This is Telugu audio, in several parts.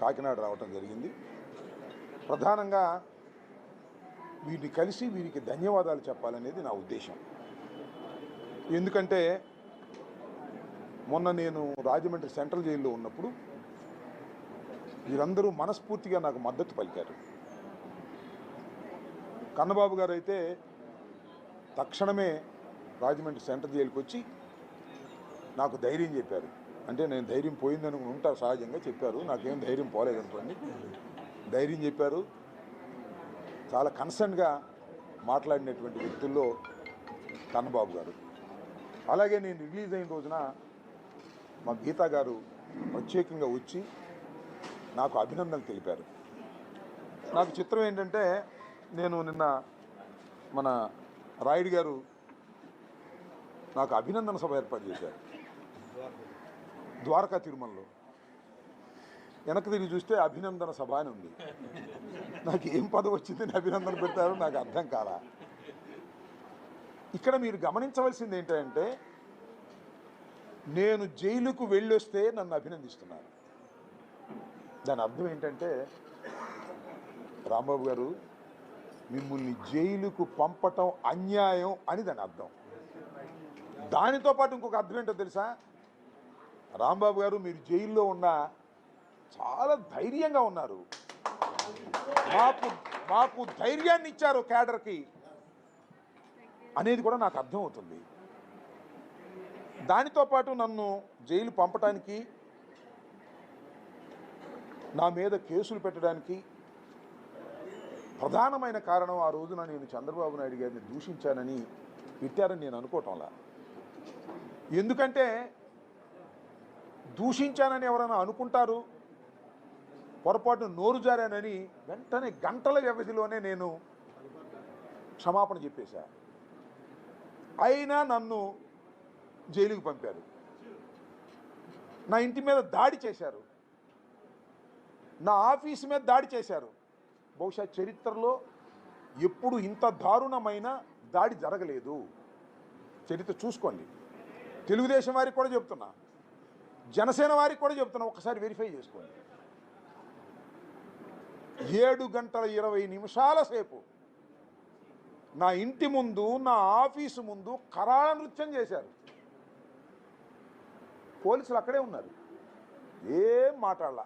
కాకినాడ రావటం జరిగింది. ప్రధానంగా వీరిని కలిసి వీరికి ధన్యవాదాలు చెప్పాలనేది నా ఉద్దేశం. ఎందుకంటే మొన్న నేను రాజమండ్రి సెంట్రల్ జైల్లో ఉన్నప్పుడు వీరందరూ మనస్ఫూర్తిగా నాకు మద్దతు పలికారు. కన్నబాబు గారు అయితే తక్షణమే రాజమండ్రి సెంట్రల్ జైలుకి వచ్చి నాకు ధైర్యం చెప్పారు. అంటే నేను ధైర్యం పోయిందని ఉంటారు సహజంగా, చెప్పారు. నాకేం ధైర్యం పోలేదనుకోండి, ధైర్యం చెప్పారు. చాలా కన్సర్న్గా మాట్లాడినటువంటి వ్యక్తుల్లో కన్నబాబు గారు. అలాగే నేను రిలీజ్ అయిన రోజున మా గీతా గారు ప్రత్యేకంగా వచ్చి నాకు అభినందనలు తెలిపారు. నాకు చిత్రం ఏంటంటే, నేను నిన్న మన రాయుడు గారు నాకు అభినందన సభ ఏర్పాటు చేశారు ద్వారకా తిరుమలలో. వెనక్కి తిరిగి చూస్తే అభినందన సభ అని ఉంది. నాకు ఏం పదవి వచ్చిందని అభినందన పెడతారో నాకు అర్థం కాలా. ఇక్కడ మీరు గమనించవలసింది ఏంటంటే, నేను జైలుకు వెళ్ళొస్తే నన్ను అభినందిస్తున్నారు. దాని అర్థం ఏంటంటే, రాంబాబు గారు మిమ్మల్ని జైలుకు పంపటం అన్యాయం అని దాని అర్థం. దానితో పాటు ఇంకొక అర్థం ఏంటో తెలుసా, రాంబాబు గారు మీరు జైల్లో ఉన్న చాలా ధైర్యంగా ఉన్నారు, మాకు ధైర్యాన్ని ఇచ్చారు క్యాడర్కి అనేది కూడా నాకు అర్థమవుతుంది. దానితో పాటు నన్ను జైలు పంపటానికి, నా మీద కేసులు పెట్టడానికి ప్రధానమైన కారణం ఆ రోజున నేను చంద్రబాబు నాయుడు గారిని దూషించానని పెట్టారని నేను అనుకోవటంలా. ఎందుకంటే దూషించానని ఎవరైనా అనుకుంటారు, పొరపాటున నోరు జారానని వెంటనే గంటల వ్యవధిలోనే నేను క్షమాపణ చెప్పేశా. అయినా నన్ను జైలుకి పంపారు, నా ఇంటి మీద దాడి చేశారు, నా ఆఫీసు మీద దాడి చేశారు. బహుశా చరిత్రలో ఎప్పుడు ఇంత దారుణమైన దాడి జరగలేదు. చరిత్ర చూసుకోండి. తెలుగుదేశం వారికి కూడా చెప్తున్నా, జనసేన వారికి కూడా చెప్తున్నా, ఒకసారి వెరిఫై చేసుకోండి. 7 గంటల 20 నిమిషాల సేపు నా ఇంటి ముందు, నా ఆఫీసు ముందు కరాళ నృత్యం చేశారు. పోలీసులు అక్కడే ఉన్నారు, ఏం మాట్లాడలా,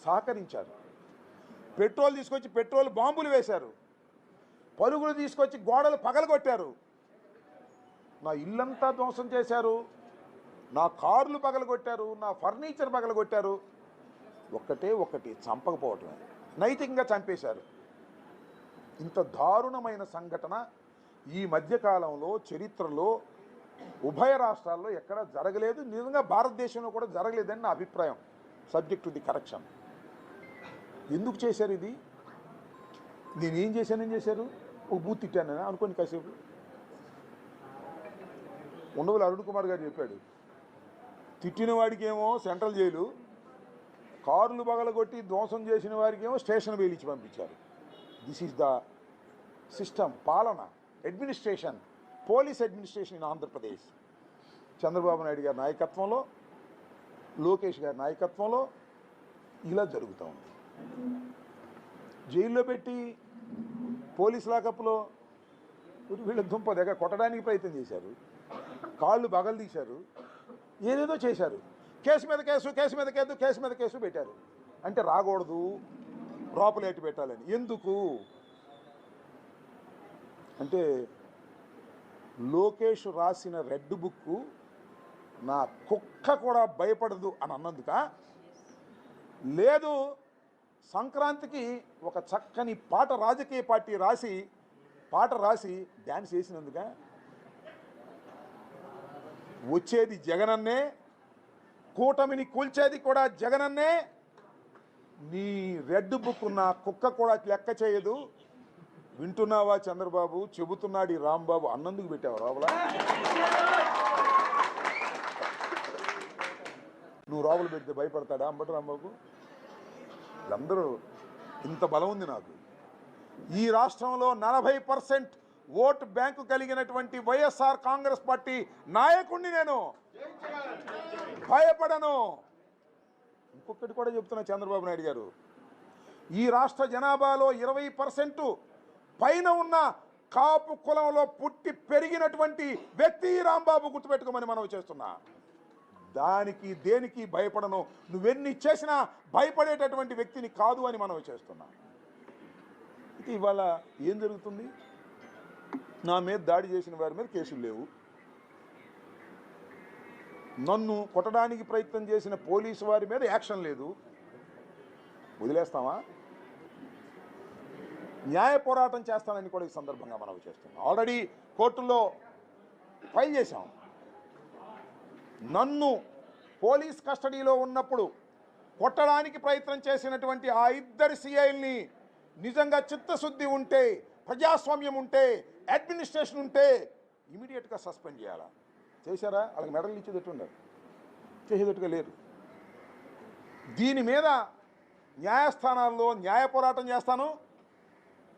సహకరించారు. పెట్రోల్ తీసుకొచ్చి పెట్రోల్ బాంబులు వేశారు, పరుగులు తీసుకొచ్చి గోడలు పగలగొట్టారు, నా ఇల్లంతా ధ్వంసం చేశారు, నా కార్లు పగలగొట్టారు, నా ఫర్నిచర్ పగలగొట్టారు. ఒక్కటి చంపకపోవటమే, నైతికంగా చంపేశారు. ఇంత దారుణమైన సంఘటన ఈ మధ్యకాలంలో చరిత్రలో ఉభయ రాష్ట్రాల్లో ఎక్కడ జరగలేదు, నిజంగా భారతదేశంలో కూడా జరగలేదని నా అభిప్రాయం. Subject to the correction. ఎందుకు చేశారు ఇది? నేనేం చేశానని చేశారు? ఒక బూత్ తిట్టానని అనుకోని కాసేపు. ఉండవల్లి అరుణ్ కుమార్ గారు చెప్పాడు, తిట్టిన వాడికేమో సెంట్రల్ జైలు, కార్లు పగలగొట్టి ధ్వంసం చేసిన వారికేమో స్టేషన్ బెయిల్ ఇచ్చి పంపించారు. దిస్ ఈజ్ ద సిస్టమ్, పాలన, administration, police administration in Andhra Pradesh. Chandrababu Naidu గారి నాయకత్వంలో, లోకేష్ గారి నాయకత్వంలో ఇలా జరుగుతూ ఉంది. జైల్లో పెట్టి పోలీస్ లాకప్లో వీళ్ళ దుంప దగ్గర కొట్టడానికి ప్రయత్నం చేశారు, కాళ్ళు బగలు తీశారు, ఏదేదో చేశారు. కేసు మీద కేసు, కేసు మీద కేసు, కేసు మీద కేసు పెట్టారు. అంటే రాకూడదు, లోపలేటి పెట్టాలని. ఎందుకు అంటే లోకేష్ రాసిన రెడ్ బుక్ నా కుక్క కూడా భయపడదు అని అన్నందుక, లేదు సంక్రాంతికి ఒక చక్కని పాట రాజకీయ పార్టీ పాట రాసి డ్యాన్స్ చేసినందుక, వచ్చేది జగనన్నే, కూటమిని కూల్చేది కూడా జగనన్నే, నీ రెడ్ బుక్ నా కుక్క కూడా లెక్క చేయదు. వింటున్నావా చంద్రబాబు, చెబుతున్నాడు ఈ రాంబాబు అన్నందుకు పెట్టావు రావుల. నువ్వు రావులు పెడితే భయపడతాడా అంబటి రాంబాబు? వీళ్ళందరూ ఇంత బలం ఉంది నాకు. ఈ రాష్ట్రంలో 40% ఓటు బ్యాంకు కలిగినటువంటి వైఎస్ఆర్ కాంగ్రెస్ పార్టీ నాయకుడిని నేను. భయపడను. ఇంకొకటి కూడా చెప్తున్నా చంద్రబాబు నాయుడు గారు, ఈ రాష్ట్ర జనాభాలో 20% పైన ఉన్న కాపు కులంలో పుట్టి పెరిగినటువంటి వ్యక్తి రాంబాబు, గుర్తుపెట్టుకోమని మనం చేస్తున్నా. దానికి దేనికి భయపడను, నువ్వెన్ని చేసినా భయపడేటటువంటి వ్యక్తిని కాదు అని మనం చేస్తున్నా. ఇది ఇవాళ ఏం జరుగుతుంది? నా మీద దాడి చేసిన వారి మీద కేసులు లేవు, నన్ను కొట్టడానికి ప్రయత్నం చేసిన పోలీసు వారి మీద యాక్షన్ లేదు. వదిలేస్తామా? న్యాయ పోరాటం చేస్తానని కూడా ఈ సందర్భంగా మనం చేస్తున్నాం. ఆల్రెడీ కోర్టులో ఫైల్ చేశాం. నన్ను పోలీస్ కస్టడీలో ఉన్నప్పుడు కొట్టడానికి ప్రయత్నం చేసినటువంటి ఆ ఇద్దరు సిఐల్ని నిజంగా చిత్తశుద్ధి ఉంటే, ప్రజాస్వామ్యం ఉంటే, అడ్మినిస్ట్రేషన్ ఉంటే ఇమీడియట్గా సస్పెండ్ చేయాలా? చేశారా? వాళ్ళకి మెడల్ ఇచ్చేటట్టు ఉన్నారు, చేసేటట్టుగా లేరు. దీని మీద న్యాయస్థానాల్లో న్యాయ పోరాటం చేస్తాను.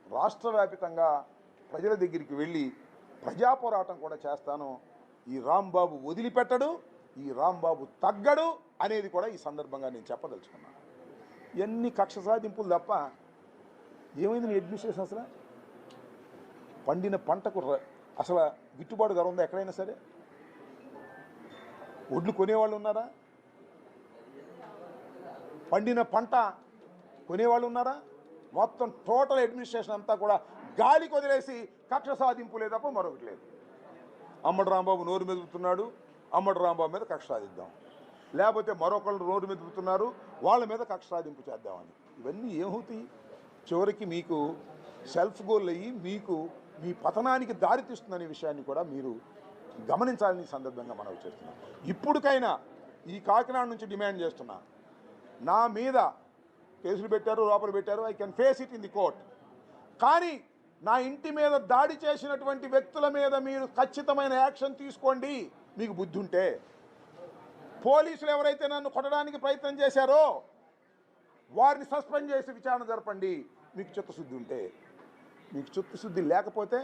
రాష్ట్ర వ్యాపితంగా ప్రజల దగ్గరికి వెళ్ళి ప్రజా పోరాటం కూడా చేస్తాను. ఈ రాంబాబు వదిలిపెట్టడు, ఈ రాంబాబు తగ్గడు అనేది కూడా ఈ సందర్భంగా నేను చెప్పదలుచుకున్నాను. ఎన్ని కక్ష సాధింపులు తప్ప ఏమైంది నీ అడ్మినిస్ట్రేషన్? అసలు పండిన పంటకు అసలు గిట్టుబాటు ధర ఉందా ఎక్కడైనా సరే? ఒడ్లు కొనేవాళ్ళు ఉన్నారా? పండిన పంట కొనేవాళ్ళు ఉన్నారా? మొత్తం టోటల్ అడ్మినిస్ట్రేషన్ అంతా కూడా గాలికి వదిలేసి కక్ష సాధింపులే తప్ప మరొకటి లేదు. అమ్మడు రాంబాబు నోరు మెదుపుతున్నాడు, అమ్మడు రాంబాబు మీద కక్ష సాధిద్దాం, లేకపోతే మరొకళ్ళు నోరు మెదుపుతున్నారు, వాళ్ళ మీద కక్ష సాధింపు చేద్దామని. ఇవన్నీ ఏమవుతాయి? చివరికి మీకు సెల్ఫ్ గోల్ అయ్యి మీకు మీ పతనానికి దారితీస్తుందనే విషయాన్ని కూడా మీరు గమనించాలని సందర్భంగా మనం చేస్తున్నాం. ఇప్పటికైనా ఈ కాకినాడ నుంచి డిమాండ్ చేస్తున్నా, నా మీద కేసులు పెట్టారు, లోపల పెట్టారు, I can face it in the court. కానీ నా ఇంటి మీద దాడి చేసినటువంటి వ్యక్తుల మీద మీరు ఖచ్చితమైన యాక్షన్ తీసుకోండి మీకు బుద్ధి ఉంటే. పోలీసులు ఎవరైతే నన్ను కొట్టడానికి ప్రయత్నం చేశారో వారిని సస్పెండ్ చేసి విచారణ జరపండి మీకు చిత్తశుద్ధి ఉంటే. మీకు చిత్తశుద్ధి లేకపోతే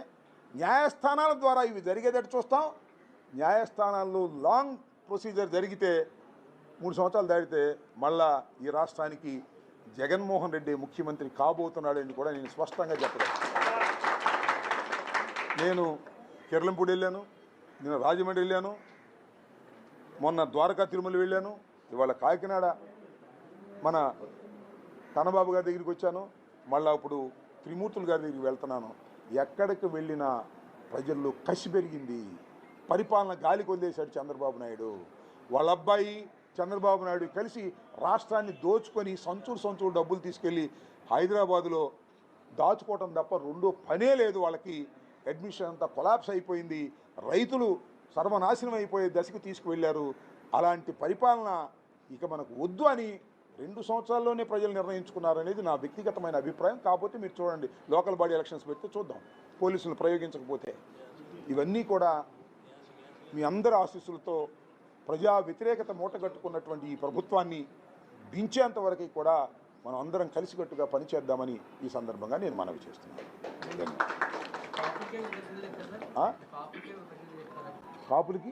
న్యాయస్థానాల ద్వారా ఇవి జరిగేటట్టు చూస్తాం. న్యాయస్థానాల్లో లాంగ్ ప్రొసీజర్ జరిగితే 3 సంవత్సరాలు దాటితే మళ్ళా ఈ రాష్ట్రానికి జగన్మోహన్ రెడ్డి ముఖ్యమంత్రి కాబోతున్నాడని కూడా నేను స్పష్టంగా చెప్పలేదు. నేను కిర్లంపూడి వెళ్ళాను, నేను రాజమండ్రి వెళ్ళాను, మొన్న ద్వారకా తిరుమల వెళ్ళాను, ఇవాళ కాకినాడ మన కన్నబాబు గారి దగ్గరికి వచ్చాను, మళ్ళీ ఇప్పుడు త్రిమూర్తులు గారి దగ్గరికి వెళ్తున్నాను. ఎక్కడికి వెళ్ళినా ప్రజల్లో కసి పెరిగింది. పరిపాలన గాలికి వదిలేశాడు చంద్రబాబు నాయుడు. వాళ్ళ అబ్బాయి చంద్రబాబు నాయుడు కలిసి రాష్ట్రాన్ని దోచుకొని సంచులు డబ్బులు తీసుకెళ్ళి హైదరాబాదులో దాచుకోవటం తప్ప రెండో పనే లేదు వాళ్ళకి. అడ్మిషన్ అంతా కొలాప్స్ అయిపోయింది, రైతులు సర్వనాశనం అయిపోయే దశకు తీసుకువెళ్ళారు. అలాంటి పరిపాలన ఇక మనకు వద్దు అని 2 సంవత్సరాల్లోనే ప్రజలు నిర్ణయించుకున్నారనేది నా వ్యక్తిగతమైన అభిప్రాయం. కాకపోతే మీరు చూడండి, లోకల్ బాడీ ఎలక్షన్స్ పెడితే చూద్దాం, పోలీసులు ప్రయోగించకపోతే. ఇవన్నీ కూడా మీ అందరి ఆశీస్సులతో ప్రజా వ్యతిరేకత మూటగట్టుకున్నటువంటి ఈ ప్రభుత్వాన్ని దించేంత వరకు కూడా మనం అందరం కలిసికట్టుగా పనిచేద్దామని ఈ సందర్భంగా నేను మనవి చేస్తున్నాను. కాపులకి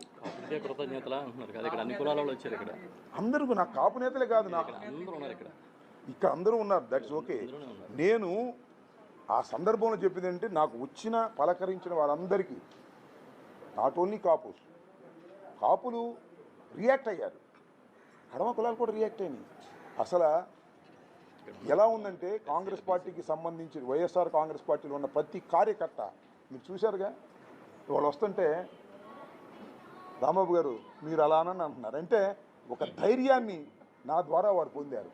అందరూ, నాకు కాపు నేతలే కాదు, నాకు ఇక్కడ అందరూ ఉన్నారు, దట్స్ ఓకే. నేను ఆ సందర్భంలో చెప్పింది అంటే, నాకు వచ్చిన పలకరించిన వారందరికీ, నాట్ ఓన్లీ కాపులు రియాక్ట్ అయ్యారు, ఎడమ కులాలు కూడా రియాక్ట్ అయినాయి. అసలు ఎలా ఉందంటే, కాంగ్రెస్ పార్టీకి సంబంధించి వైఎస్ఆర్ కాంగ్రెస్ పార్టీలో ఉన్న ప్రతి కార్యకర్త మీరు చూశారుగా, వాళ్ళు వస్తుంటే రాంబాబు గారు మీరు అలా అని అంటున్నారు అంటే ఒక ధైర్యాన్ని నా ద్వారా వారు పొందారు.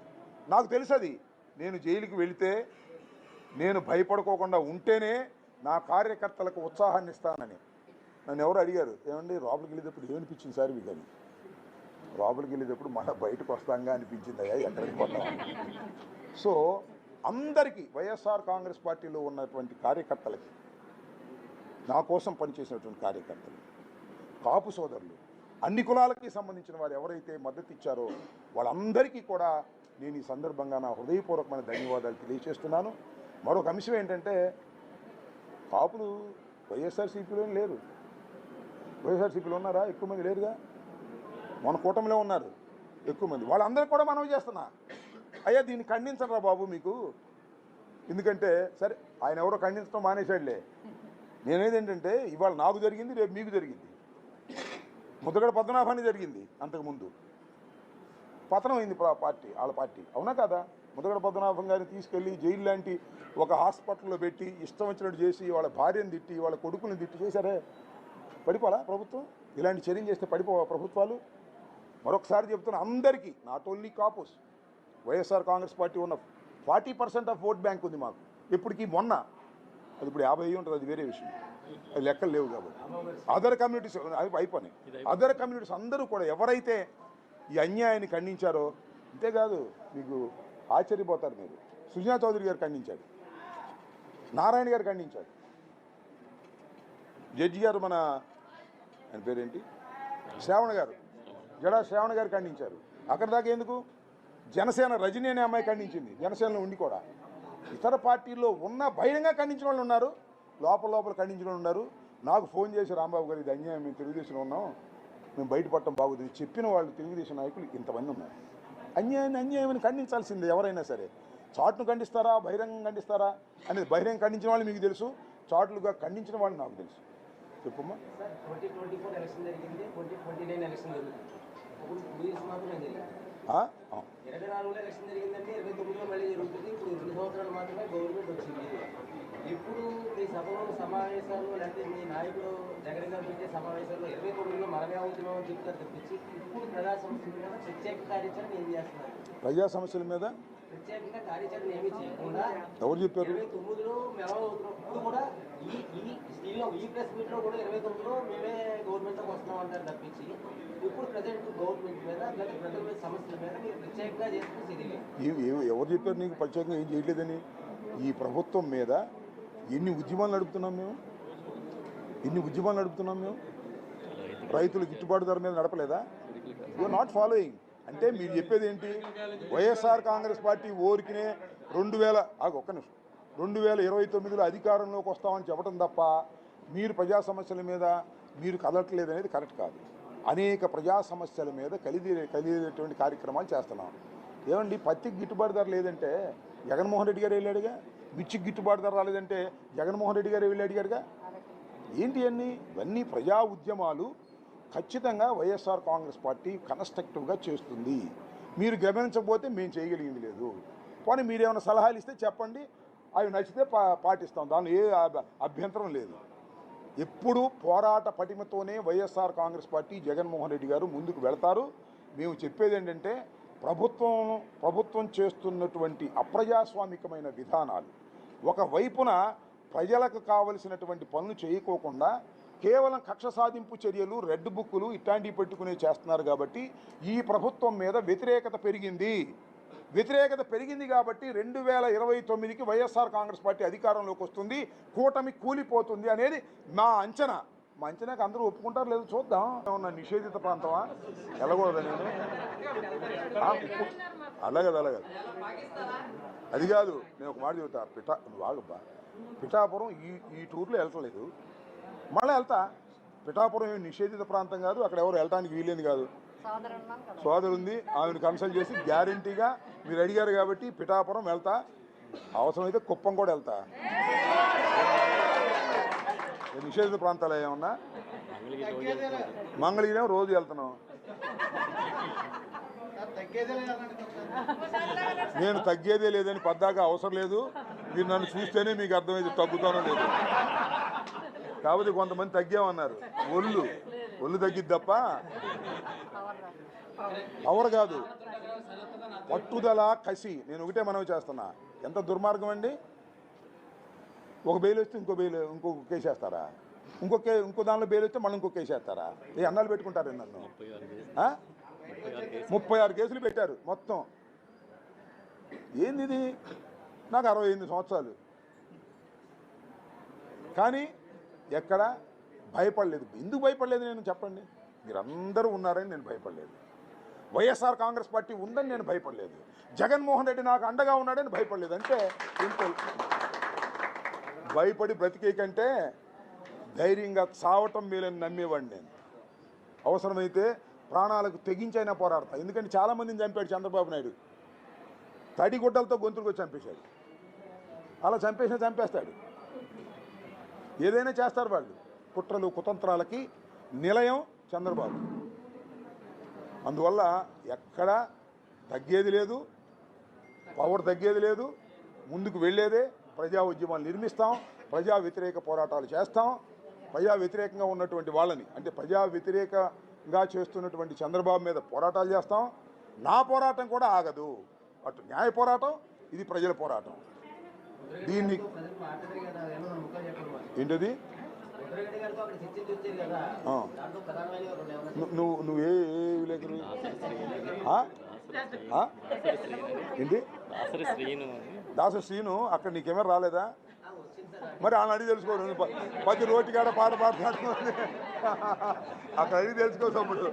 నాకు తెలుసు అది, నేను జైలుకి వెళితే నేను భయపడుకోకుండా ఉంటేనే నా కార్యకర్తలకు ఉత్సాహాన్ని ఇస్తానని. నన్ను ఎవరు అడిగారు, ఏమండి లోపలికి వెళ్ళేటప్పుడు ఏమనిపించింది సార్ మీకు అని. లోపలికి వెళ్ళేటప్పుడు మళ్ళీ బయటకు వస్తాంగా అనిపించింది, అయ్యా ఎక్కడికి పోతామని. సో అందరికీ, వైఎస్ఆర్ కాంగ్రెస్ పార్టీలో ఉన్నటువంటి కార్యకర్తలకి, నా కోసం పనిచేసినటువంటి కార్యకర్తలు, కాపు సోదరులు, అన్ని కులాలకి సంబంధించిన వారు ఎవరైతే మద్దతు ఇచ్చారో వాళ్ళందరికీ కూడా నేను ఈ సందర్భంగా నా హృదయపూర్వకమైన ధన్యవాదాలు తెలియజేస్తున్నాను. మరొక అంశం ఏంటంటే, కాపులు వైఎస్ఆర్సీపీలో లేరు. వైఎస్ఆర్సీపీలో ఉన్నారా? ఎక్కువ మంది లేరుగా. మన కూటమిలో ఉన్నారు. ఎక్కువ మంది. వాళ్ళందరికీ కూడా మనవి చేస్తున్నా, అయ్యా దీన్ని ఖండించరా బాబు మీకు. ఎందుకంటే సరే ఆయన ఎవరో ఖండించడం మానేశాడులే. నేనేదేంటంటే ఇవాళ నాకు జరిగింది, రేపు మీకు జరిగింది. ముద్దగడ పద్మనాభాన్ని జరిగింది, అంతకుముందు పతనం అయింది పార్టీ, వాళ్ళ పార్టీ, అవునా కదా? ముద్దగడ పద్మనాభం గారిని తీసుకెళ్ళి జైలు లాంటి ఒక హాస్పిటల్లో పెట్టి ఇష్టం వచ్చినట్టు చేసి వాళ్ళ భార్యను తిట్టి వాళ్ళ కొడుకుని తిట్టి చేశారే. పడిపోలా ప్రభుత్వం? ఇలాంటి చర్యలు చేస్తే పడిపోవా ప్రభుత్వాలు? మరొకసారి చెప్తున్నా అందరికీ, not only Kapus, YSR Congress party ఉన్న 40% ఆఫ్ ఓట్ బ్యాంక్ ఉంది మాకు. ఇప్పటికీ మొన్న అది ఇప్పుడు 50 ఉంటుంది, అది వేరే విషయం, అది లెక్కలు లేవు కాబట్టి. అదర్ కమ్యూనిటీస్ అవి అయిపోయినాయి. అదర్ కమ్యూనిటీస్ అందరూ కూడా ఎవరైతే ఈ అన్యాయాన్ని ఖండించారో, అంతేకాదు మీకు ఆశ్చర్యపోతారు మీరు, సుజనా చౌదరి గారు ఖండించాడు, నారాయణ గారు ఖండించాడు, జడ్జి గారు మన ఆయన పేరేంటి శ్రావణ గారు, జడా శ్రావణ గారు ఖండించారు. అక్కడ దాకా ఎందుకు, జనసేన రజనీ అనే అమ్మాయి ఖండించింది, జనసేనలో ఉండి కూడా. ఇతర పార్టీల్లో ఉన్న బహిరంగ ఖండించిన వాళ్ళు ఉన్నారు, లోపల ఖండించిన వాళ్ళు ఉన్నారు. నాకు ఫోన్ చేసి రాంబాబు గారు ఇది అన్యాయం, మేము తెలుగుదేశంలో ఉన్నాం, మేము బయటపడటం బాగుంది చెప్పిన వాళ్ళు తెలుగుదేశం నాయకులు ఇంతమంది ఉన్నారు. అన్యాయాన్ని ఖండించాల్సిందే ఎవరైనా సరే. చాటును ఖండిస్తారా, బహిరంగం ఖండిస్తారా అనేది, బహిరంగ ఖండించిన వాళ్ళు మీకు తెలుసు, చాటులుగా ఖండించిన వాళ్ళు నాకు తెలుసు. చెప్పమ్మా. 2024 ఎలక్షన్ జరిగింది, 2029 ఎలక్షన్ జరుగుతుంది. ఇప్పుడు 2 ఇయర్స్ మాత్రమే జరిగింది. 24లో ఎలక్షన్ జరిగిందంటే 29లో మళ్ళీ జరుగుతుంది. ఇప్పుడు 2 సంవత్సరాలు మాత్రమే గవర్నమెంట్ వచ్చింది. ఇప్పుడు మీ సభలో సమావేశాలు లేకపోతే మీ నాయకులు జగన్ గారు పెట్టే సమావేశాల్లో 29లో మనమే అవుతున్నామని చెప్తారు తప్పించి ఇప్పుడు ప్రజా సమస్యల మీద ప్రత్యేక కార్యాచరణ ఏం చేస్తున్నారు? ప్రజా సమస్యల మీద ప్రత్యేకంగా కార్యాచరణ ఏమీ చేయకుండా ఎవరు చెప్పారు? 29లో మేము అవుతున్నాం. ఇప్పుడు కూడా ఈ ప్రెస్ మీట్లో కూడా 29లో మేమే గవర్నమెంట్లోకి వస్తున్నాం అంటారు తప్పించి ఇప్పుడు ప్రజెంట్ గవర్నమెంట్ మీద ప్రజల మీద సమస్యల మీద మీరు ప్రత్యేకంగా చేస్తున్న చర్యలు ఎవరు చెప్పారు నీకు ప్రత్యేకంగా ఏం చేయలేదని? ఈ ప్రభుత్వం మీద ఎన్ని ఉద్యమాలు నడుపుతున్నాం మేము, రైతులు గిట్టుబాటు ధర మీద నడపలేదా? You are not following. అంటే మీరు చెప్పేది ఏంటి? వైఎస్ఆర్ కాంగ్రెస్ పార్టీ ఓరికినే 2029లో అధికారంలోకి వస్తామని చెప్పడం తప్ప మీరు ప్రజా సమస్యల మీద మీరు కదలట్లేదు అనేది కరెక్ట్ కాదు. అనేక ప్రజా సమస్యల మీద కలిగేటువంటి కార్యక్రమాలు చేస్తున్నాం. ఏమండి, పత్తికి గిట్టుబాటు ధర లేదంటే జగన్మోహన్ రెడ్డి గారు వెళ్ళాడుగా, మిర్చికి గిట్టుబాటు ధర రాలేదంటే జగన్మోహన్ రెడ్డి గారు వెళ్ళి అడిగారుగా. ఏంటి అన్నీ? ఇవన్నీ ప్రజా ఉద్యమాలు ఖచ్చితంగా వైఎస్ఆర్ కాంగ్రెస్ పార్టీ కన్స్ట్రక్టివ్గా చేస్తుంది. మీరు గమనించకపోతే మేము చేయగలిగింది లేదు. పోనీ మీరేమైనా సలహాలు ఇస్తే చెప్పండి, అవి నచ్చితే పాటిస్తాం, దానిలో ఏ అభ్యంతరం లేదు. ఎప్పుడూ పోరాట పటిమతోనే వైఎస్ఆర్ కాంగ్రెస్ పార్టీ జగన్మోహన్ రెడ్డి గారు ముందుకు వెళతారు. మేము చెప్పేది ఏంటంటే ప్రభుత్వం చేస్తున్నటువంటి అప్రజాస్వామికమైన విధానాలు, ఒకవైపున ప్రజలకు కావలసినటువంటి పనులు చేయకోకుండా కేవలం కక్ష సాధింపు చర్యలు, రెడ్ బుక్కులు ఇట్లాంటివి పెట్టుకునే చేస్తున్నారు. కాబట్టి ఈ ప్రభుత్వం మీద వ్యతిరేకత పెరిగింది కాబట్టి 2029కి వైఎస్ఆర్ కాంగ్రెస్ పార్టీ అధికారంలోకి వస్తుంది, కూటమి కూలిపోతుంది అనేది మా అంచనా. మా అంచనాకి అందరూ ఒప్పుకుంటారు లేదు చూద్దాం. ఏమన్నా నిషేధిత ప్రాంతమా? వెళ్ళకూడదు నేను అలాగే అది కాదు. నేను ఒక మాట చెబుతా, బాగబ్బా పిఠాపురం ఈ టూర్లో వెళ్ళట్లేదు, మళ్ళీ వెళ్తా. పిఠాపురం ఏమి నిషేధిత ప్రాంతం కాదు, అక్కడ ఎవరు వెళ్ళడానికి వీలేని కాదు. సోదరు ఉంది, ఆమెను కన్సల్ట్ చేసి గ్యారంటీగా మీరు అడిగారు కాబట్టి పిఠాపురం వెళ్తా, అవసరమైతే కుప్పం కూడా వెళ్తా. నిషేధిత ప్రాంతాలు ఏమన్నా, మంగళగిరి రోజు వెళ్తున్నాం. నేను తగ్గేదే లేదని పద్దాకా అవసరం లేదు, మీరు నన్ను చూస్తేనే మీకు అర్థమైంది తగ్గుతానో లేదు. కాబట్టి కొంతమంది తగ్గామన్నారు, ఒళ్ళు తగ్గిద్ది తప్ప పవర్ కాదు, పట్టుదల, కసి. నేను ఒకటే మనవి చేస్తున్నా, ఎంత దుర్మార్గం అండి. ఒక బెయిల్ వస్తే ఇంకొక కేసు వేస్తారా, ఇంకో దానిలో బెయిల్ వస్తే మళ్ళీ ఇంకొక కేసు వేస్తారా? ఏ అన్నాలు పెట్టుకుంటారు నన్ను? 36 కేసులు పెట్టారు మొత్తం. ఏంది ఇది? నాకు 68 సంవత్సరాలు, కానీ ఎక్కడ భయపడలేదు. ఎందుకు భయపడలేదు నేను చెప్పండి? మీరందరూ ఉన్నారని నేను భయపడలేదు, వైఎస్ఆర్ కాంగ్రెస్ పార్టీ ఉందని నేను భయపడలేదు, జగన్మోహన్ రెడ్డి నాకు అండగా ఉన్నాడని భయపడలేదు. అంటే భయపడి బ్రతికే కంటే ధైర్యంగా చావటం మేలని నమ్మేవాడిని నేను. అవసరమైతే ప్రాణాలకు తెగించైనా పోరాడతా. ఎందుకంటే చాలామందిని చంపాడు చంద్రబాబు నాయుడు, తడిగుడ్డలతో గొంతులకు చంపేశాడు. అలా చంపేస్తాడు. ఏదైనా చేస్తారు వాళ్ళు. కుట్రలు కుతంత్రాలకి నిలయం చంద్రబాబు. అందువల్ల ఎక్కడా తగ్గేది లేదు, పవర్ తగ్గేది లేదు, ముందుకు వెళ్ళేదే. ప్రజా ఉద్యమాలు నిర్మిస్తాం, ప్రజా వ్యతిరేక పోరాటాలు చేస్తాం. ప్రజా వ్యతిరేకంగా ఉన్నటువంటి వాళ్ళని, అంటే ప్రజా వ్యతిరేకంగా చేస్తున్నటువంటి చంద్రబాబు మీద పోరాటాలు చేస్తాం. నా పోరాటం కూడా ఆగదు. అటు న్యాయ పోరాటం, ఇది ప్రజల పోరాటం. దీన్ని ఏంటది నువ్వే విలేకరు ఏంటి దాసరి శ్రీను అక్కడ నీ కెమెరా రాలేదా? మరి ఆయన అడిగి తెలుసుకోరు. పది రోటికాడ పాట పాడుతున్నాడు అక్కడ అడిగి తెలుసుకో తమ్ముడు.